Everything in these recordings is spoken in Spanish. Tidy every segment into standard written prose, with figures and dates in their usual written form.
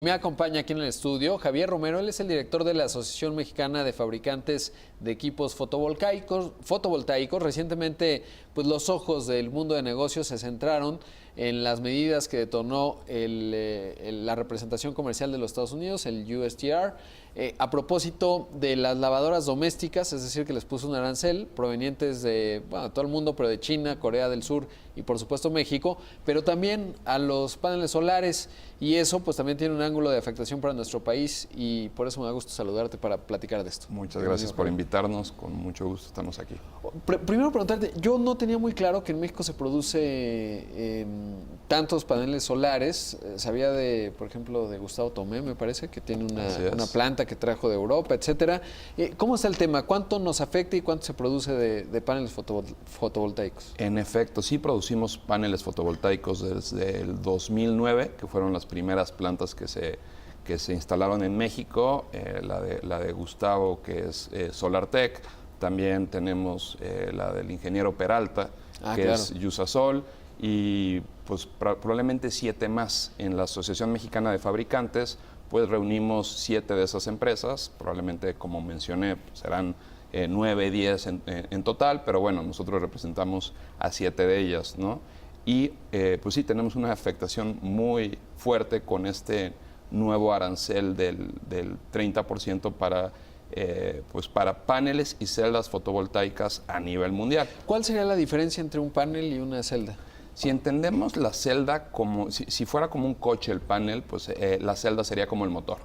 Me acompaña aquí en el estudio Javier Romero, él es el director de la Asociación Mexicana de Fabricantes de Equipos Fotovoltaicos. Recientemente, pues los ojos del mundo de negocios se centraron en las medidas que detonó la representación comercial de los Estados Unidos, el USTR, a propósito de las lavadoras domésticas, es decir, que les puso un arancel provenientes de todo el mundo, pero de China, Corea del Sur y por supuesto México, pero también a los paneles solares, y eso pues también tiene un ángulo de afectación para nuestro país, y por eso me da gusto saludarte para platicar de esto. Muchas gracias por invitarnos, con mucho gusto estamos aquí. Primero preguntarte, yo no tenía muy claro que en México se produce tantos paneles solares. Sabía de, por ejemplo, de Gustavo Tomé, me parece, que tiene una planta que trajo de Europa, etcétera. ¿Cómo está el tema? ¿Cuánto nos afecta y cuánto se produce de paneles fotovoltaicos? En efecto, sí producimos paneles fotovoltaicos desde el 2009, que fueron las primeras plantas que se instalaron en México, la de Gustavo, que es SolarTech. También tenemos la del ingeniero Peralta, que es Yusasol, y pues probablemente 7 más. En la Asociación Mexicana de Fabricantes, pues reunimos 7 de esas empresas, probablemente, como mencioné, serán 9, 10 en total, pero bueno, nosotros representamos a 7 de ellas, ¿no? Y pues sí, tenemos una afectación muy fuerte con este nuevo arancel del 30% pues para paneles y celdas fotovoltaicas a nivel mundial. ¿Cuál sería la diferencia entre un panel y una celda? Si entendemos la celda como, si fuera como un coche el panel, pues la celda sería como el motor.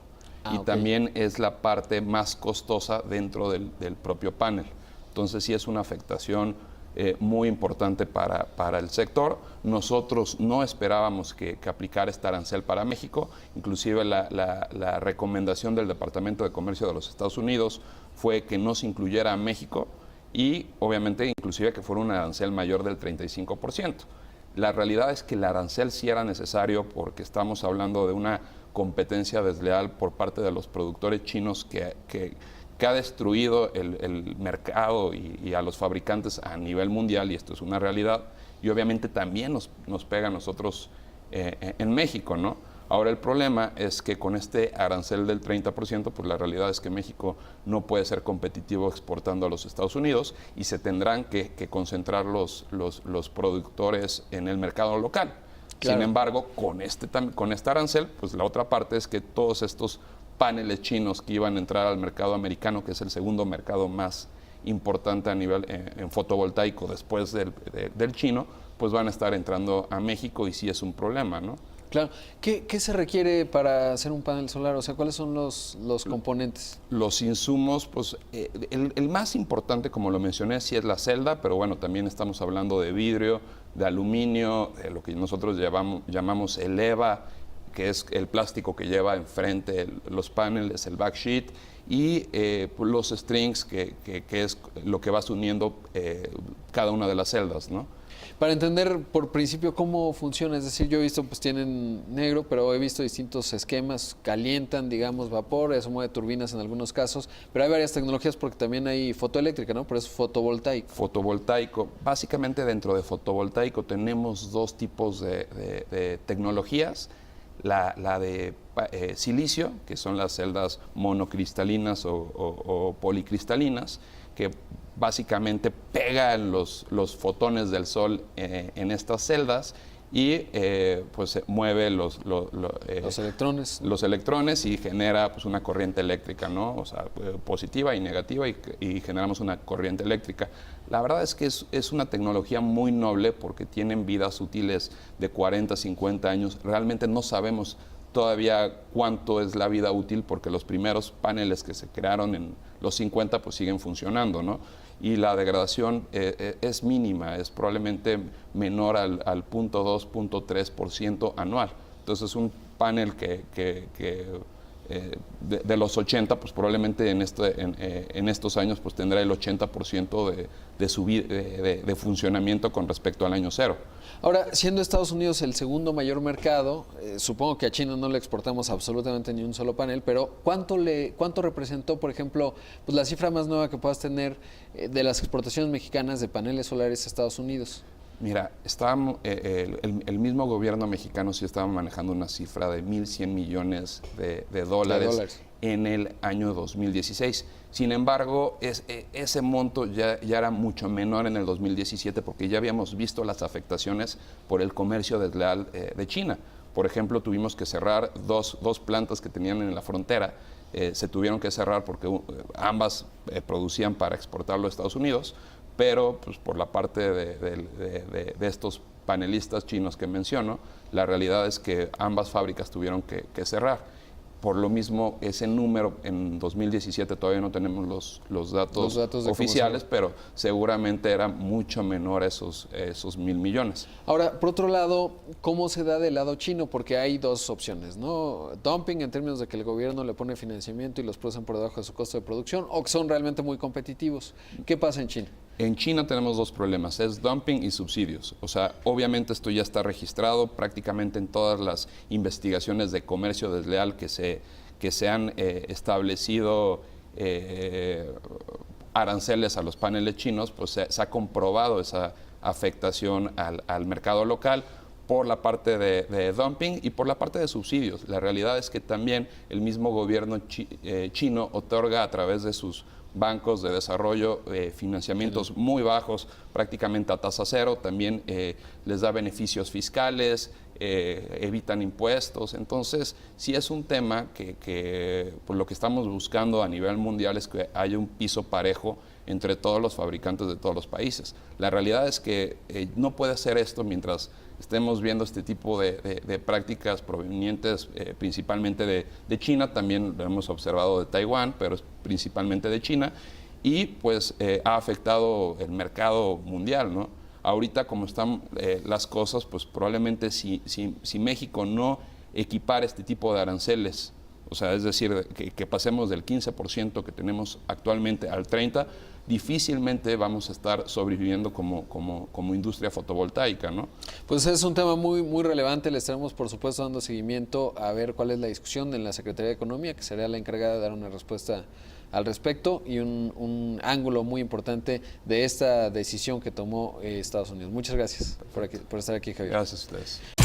Y también es la parte más costosa dentro del propio panel. Entonces sí es una afectación muy importante para el sector. Nosotros no esperábamos que aplicara este arancel para México. Inclusive la recomendación del Departamento de Comercio de los Estados Unidos fue que no se incluyera a México y obviamente inclusive que fuera un arancel mayor del 35%. La realidad es que el arancel sí era necesario porque estamos hablando de una competencia desleal por parte de los productores chinos que ha destruido el mercado y a los fabricantes a nivel mundial, y esto es una realidad, y obviamente también nos pega a nosotros en México, ¿no? Ahora el problema es que con este arancel del 30%, pues la realidad es que México no puede ser competitivo exportando a los Estados Unidos y se tendrán que concentrar los productores en el mercado local. Claro. Sin embargo, con este arancel, pues la otra parte es que todos estos paneles chinos que iban a entrar al mercado americano, que es el segundo mercado más importante a nivel en fotovoltaico después del chino, pues van a estar entrando a México, y sí es un problema, ¿no? Claro. ¿Qué se requiere para hacer un panel solar? O sea, ¿cuáles son los componentes? Los insumos, pues el más importante, como lo mencioné, sí es la celda, pero bueno, también estamos hablando de vidrio, de aluminio, de lo que nosotros llamamos el EVA, que es el plástico que lleva enfrente los paneles, el backsheet, y pues los strings, que es lo que vas uniendo cada una de las celdas, ¿no? Para entender por principio cómo funciona, es decir, yo he visto, pues tienen negro, pero he visto distintos esquemas, calientan, digamos, vapor, eso mueve turbinas en algunos casos, pero hay varias tecnologías porque también hay fotoeléctrica, ¿no? Pero es fotovoltaico. Fotovoltaico. Básicamente dentro de fotovoltaico tenemos 2 tipos de tecnologías. La de silicio, que son las celdas monocristalinas o policristalinas, que básicamente pegan los fotones del sol en estas celdas y pues se mueve los electrones y genera pues una corriente eléctrica, ¿no? O sea, positiva y negativa, y generamos una corriente eléctrica. La verdad es que es una tecnología muy noble porque tienen vidas útiles de 40, 50 años. Realmente no sabemos todavía cuánto es la vida útil porque los primeros paneles que se crearon en los 50 pues siguen funcionando, ¿no? Y la degradación es mínima, es probablemente menor al 0.2, 0.3% anual. Entonces es un panel que de los 80, pues probablemente en estos años pues tendrá el 80% de funcionamiento con respecto al año cero. Ahora, siendo Estados Unidos el segundo mayor mercado, supongo que a China no le exportamos absolutamente ni un solo panel, pero ¿cuánto representó, por ejemplo, pues la cifra más nueva que puedas tener de las exportaciones mexicanas de paneles solares a Estados Unidos? Mira, estábamos, el mismo gobierno mexicano sí estaba manejando una cifra de 1.100 millones de dólares en el año 2016. Sin embargo, ese monto ya era mucho menor en el 2017 porque ya habíamos visto las afectaciones por el comercio desleal de China. Por ejemplo, tuvimos que cerrar dos plantas que tenían en la frontera. Se tuvieron que cerrar porque ambas producían para exportarlo a Estados Unidos, pero pues, por la parte de estos panelistas chinos que menciono, la realidad es que ambas fábricas tuvieron que cerrar. Por lo mismo, ese número en 2017 todavía no tenemos los datos oficiales, pero seguramente era mucho menor esos 1.000 millones. Ahora, por otro lado, ¿cómo se da del lado chino? Porque hay dos opciones, ¿no? Dumping en términos de que el gobierno le pone financiamiento y los producen por debajo de su costo de producción, o que son realmente muy competitivos. ¿Qué pasa en China? En China tenemos dos problemas, es dumping y subsidios. O sea, obviamente esto ya está registrado prácticamente en todas las investigaciones de comercio desleal que se han establecido aranceles a los paneles chinos, pues se ha comprobado esa afectación al mercado local por la parte de dumping y por la parte de subsidios. La realidad es que también el mismo gobierno chino otorga a través de sus bancos de desarrollo, financiamientos muy bajos, prácticamente a tasa cero, también les da beneficios fiscales, evitan impuestos. Entonces, sí es un tema que por lo que estamos buscando a nivel mundial es que haya un piso parejo entre todos los fabricantes de todos los países. La realidad es que no puede ser esto mientras estemos viendo este tipo de prácticas provenientes principalmente de China, también lo hemos observado de Taiwán, pero principalmente de China, y pues ha afectado el mercado mundial, ¿no? Ahorita como están las cosas, pues probablemente si México no equipara este tipo de aranceles, o sea, es decir, que pasemos del 15% que tenemos actualmente al 30%, difícilmente vamos a estar sobreviviendo como industria fotovoltaica, ¿no? Pues es un tema muy, muy relevante. Le estaremos, por supuesto, dando seguimiento a ver cuál es la discusión en la Secretaría de Economía, que será la encargada de dar una respuesta al respecto y un ángulo muy importante de esta decisión que tomó Estados Unidos. Muchas gracias por estar aquí, Javier. Gracias a ustedes.